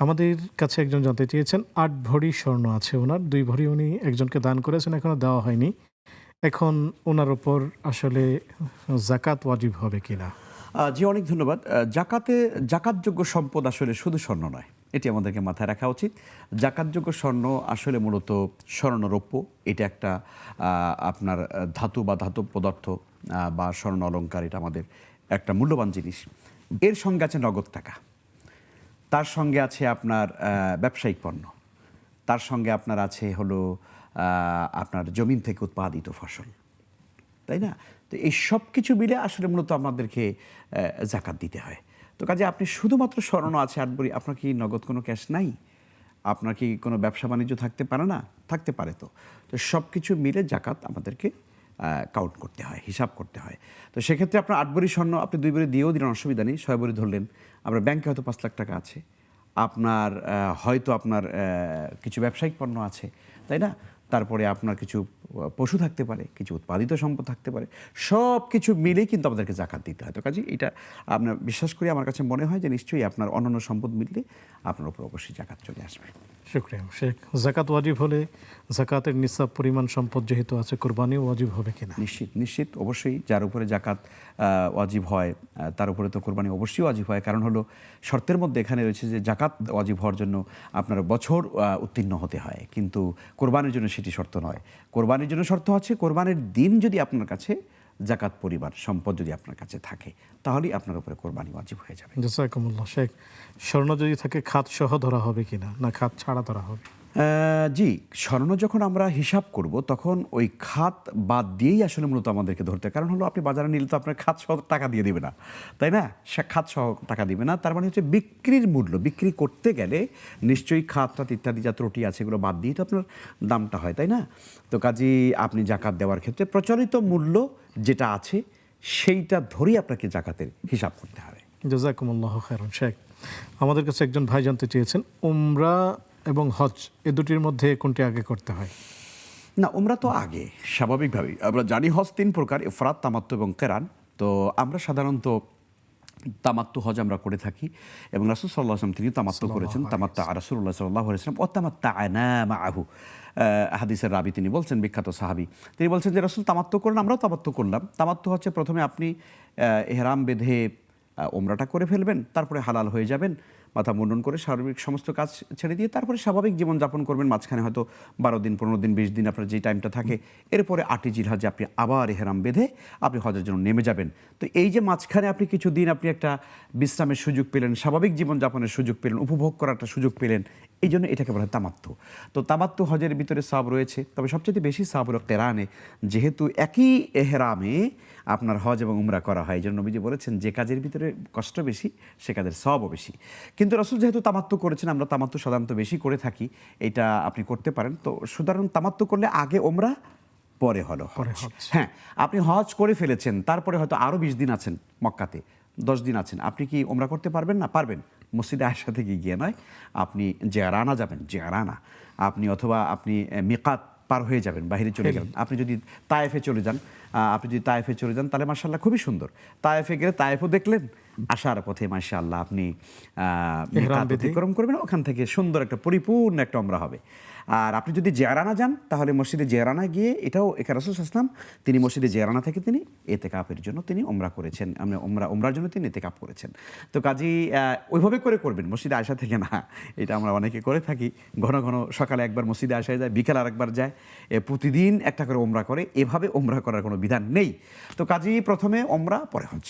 আমাদের কাছে একজন জানতে চেয়েছেন ৮ ভরি স্বর্ণ আছে ওনার, ২ ভরি উনি একজনকে দান করেছেন, এখনো দেওয়া হয়নি। এখন ওনার উপর আসলে যাকাত ওয়াজিব হবে কিনা? জি, অনেক ধন্যবাদ। জাকাতযোগ্য সম্পদ আসলে শুধু স্বর্ণ নয়। এটি আমাদেরকে মাথায় রাখা উচিত। জাকাতযোগ্য স্বর্ণ আসলে মূলত স্বর্ণ-রৌপ্য। এটা একটা আপনার ধাতু বা ধাতব পদার্থ বা স্বর্ণ অলংকার, এটা আমাদের একটা মূল্যবান জিনিস। এর সঙ্গে আছে নগদ টাকা। তার সঙ্গে আছে আপনার ব্যবসায়িক পণ্য। তার সঙ্গে আপনার আছে হলো আপনার জমিন থেকে উৎপাদিত ফসল। তাই না? তো এই সব কিছু মিলে আসলে মূলত আমাদেরকে যাকাত দিতে হয়। তো কাজে আপনি শুধুমাত্র স্বর্ণ আছে ৮ ভরি, আপনার কি নগদ কোনো ক্যাশ নাই? আপনার কি কোনো ব্যবসা-বাণিজ্য থাকতে পারে না? থাকতে পারে তো। তো সব কিছু মিলে যাকাত আমাদেরকে কাউন্ট করতে হয়, হিসাব করতে হয়। তো সেক্ষেত্রে আপনার ৮ ভরি স্বর্ণ আপনি ২ ভরি দিয়েও দিলেন, অসুবিধা নেই। ৬ ভরি ধরলেন। আপনার ব্যাংকে হয়তো ৫ লাখ টাকা আছে। আপনার হয়তো আপনার কিছু ব্যবসায়িক পণ্য আছে, তাই না? তারপরে আপনার কিছু পশু থাকতে পারে, কিছু উৎপাদিত সম্পদ থাকতে পারে। সব কিছু মিলেই কিন্তু আমাদেরকে যাকাত দিতে হয়। তো কাজেই এটা আপনার বিশ্বাস করি, আমার কাছে মনে হয় যে নিশ্চয়ই আপনার অন্যান্য সম্পদ মিললে আপনার উপর অবশ্যই যাকাত চলে আসবে। শুকরিয়া শেখ। যাকাত ওয়াজিব হলে যাকাতের নিসাব পরিমাণ সম্পদ যেহেতু আছে, কোরবানিও ওয়াজিব হবে কিনা? নিশ্চিত অবশ্যই যার উপরে যাকাত ওয়াজিব হয় তার উপরে তো কোরবানি অবশ্যই ওয়াজিব হয়। কারণ হলো শর্তের মধ্যে এখানে রয়েছে যে জাকাত ওয়াজিব হওয়ার জন্য আপনার বছর উত্তীর্ণ হতে হয়, কিন্তু কোরবানির জন্য সেটি শর্ত নয়। কোরবানির জন্য শর্ত হচ্ছে কোরবানির দিন যদি আপনার কাছে জাকাত পরিমাণ সম্পদ যদি আপনার কাছে থাকে, তাহলেই আপনার উপরে কোরবানি ওয়াজিব হয়ে যাবে। জাযাকুমুল্লাহ শেখ। স্বর্ণ যদি থাকে খাত সহ ধরা হবে কিনা, না খাত ছাড়া ধরা হবে? জি, স্বর্ণ যখন আমরা হিসাব করব তখন ওই খাত বাদ দিয়েই আসলে মূলত আমাদেরকে ধরতে হয়। কারণ হলো আপনি বাজারে নিলে তো আপনার খাত সহ টাকা দিয়ে দেবে না, তাই না? সে খাত সহ টাকা দিবে না। তার মানে হচ্ছে বিক্রির মূল্য, বিক্রি করতে গেলে নিশ্চয়ই খাত-টাত ইত্যাদি যা ত্রুটি আছে এগুলো বাদ দিয়েই তো আপনার দামটা হয়, তাই না? তো কাজেই আপনি জাকাত দেওয়ার ক্ষেত্রে প্রচলিত মূল্য যেটা আছে সেইটা ধরেই আপনাকে জাকাতের হিসাব করতে হবে। জাযাকুমুল্লাহ খায়রান শেখ। আমাদের কাছে একজন ভাই জানতে চেয়েছেন উমরা এবং হজ এ দুটির মধ্যে কোনটি আগে করতে হয়? না, উমরা তো আগে, স্বাভাবিকভাবেই। আমরা জানি হজ ৩ প্রকার: ইফরাত, তামাত্তু এবং কেরান। তো আমরা সাধারণত তামাত্তু হজ আমরা করে থাকি এবং রাসূল সাল্লাল্লাহু আলাইহি ওয়াসাল্লাম তিনি তামাত্তু করেছেন। তামাত্তা রাসূলুল্লাহ সাল্লাল্লাহু আলাইহি ওয়াসাল্লাম ওয়া তামাত্তা'না মাআহু। হাদিসের রাবি তিনি বলছেন, বিখ্যাত সাহাবী। তিনি বলছেন যে রাসূল তামাত্তু করলেন, আমরাও তামাত্তু করলাম। তামাত্তু হচ্ছে প্রথমে আপনি ইহরাম বেঁধে ওমরাটা করে ফেলবেন, তারপরে হালাল হয়ে যাবেন, মাথা মুন্ডন করে সার্বিক সমস্ত কাজ ছেড়ে দিয়ে তারপরে স্বাভাবিক জীবনযাপন করবেন। মাঝখানে হয়তো ১২ দিন, ১৫ দিন, ২০ দিন আপনার যে টাইমটা থাকে, এরপরে ৮ই জিলহজ্জে আপনি আবার ইহরাম বেঁধে আপনি হজের জন্য নেমে যাবেন। তো এই যে মাঝখানে আপনি কিছুদিন আপনি একটা বিশ্রামের সুযোগ পেলেন, স্বাভাবিক জীবনযাপনের সুযোগ পেলেন, উপভোগ করার একটা সুযোগ পেলেন, এই জন্য এটাকে বলা হয় তামাত্তু। তো তামাত্তু হজের ভিতরে সওয়াব রয়েছে, তবে সবচেয়ে বেশি সওয়াব হলো কেরানে। যেহেতু একই এহরামে আপনার হজ এবং উমরা করা হয়, এই জন্য নবীজি বলেছেন যে কাজের ভিতরে কষ্ট বেশি সে কাজের সওয়াবও বেশি। কিন্তু রাসূল যেহেতু তামাত্তু করেছেন, আমরা তামাত্তু সাধারণত বেশি করে থাকি, এটা আপনি করতে পারেন। তো সুতরাং তামাত্তু করলে আগে ওমরা, পরে হলো হজ। হ্যাঁ, আপনি হজ করে ফেলেছেন, তারপরে হয়তো আরও ২০ দিন আছেন মক্কাতে, ১০ দিন আছেন, আপনি কি ওমরা করতে পারবেন না? পারবেন। মসজিদে আয়েশা থেকে গিয়ে নয়, আপনি জিয়ারানা যাবেন, জিয়ারানা। আপনি অথবা আপনি মিকাত পার হয়ে যাবেন, বাহিরে চলে গেলেন। আপনি যদি তায়েফে চলে যান, তাহলে মাশাআল্লাহ খুবই সুন্দর। তায়েফে গেলে তায়েফও দেখলেন, আসার পথে মাশাআল্লাহ আপনি মিকাত অতিক্রম করবেন, ওখান থেকে সুন্দর একটা পরিপূর্ণ একটা ওমরা হবে। আর আপনি যদি জিয়ারানা যান, তাহলে মসজিদে জিয়ারানা গিয়ে, এটাও এখানে রাসূল সাল্লাল্লাহু আলাইহি ওয়াসাল্লাম তিনি মসজিদে জিয়ারানা থেকে তিনি ইতিকাফের জন্য তিনি ওমরা করেছেন, ওমরার জন্য তিনি ইতিকাফ করেছেন। তো কাজেই ওইভাবে করে করবেন, মসজিদে আয়েশা থেকে না। এটা আমরা অনেকে করে থাকি, ঘন ঘন সকালে একবার মসজিদে আয়েশায় যায়, বিকেলে আরেকবার যায়, প্রতিদিন একটা করে ওমরা করে। এভাবে ওমরা করার কোনো বিধান নেই। তো কাজেই প্রথমে ওমরা, পরে হজ।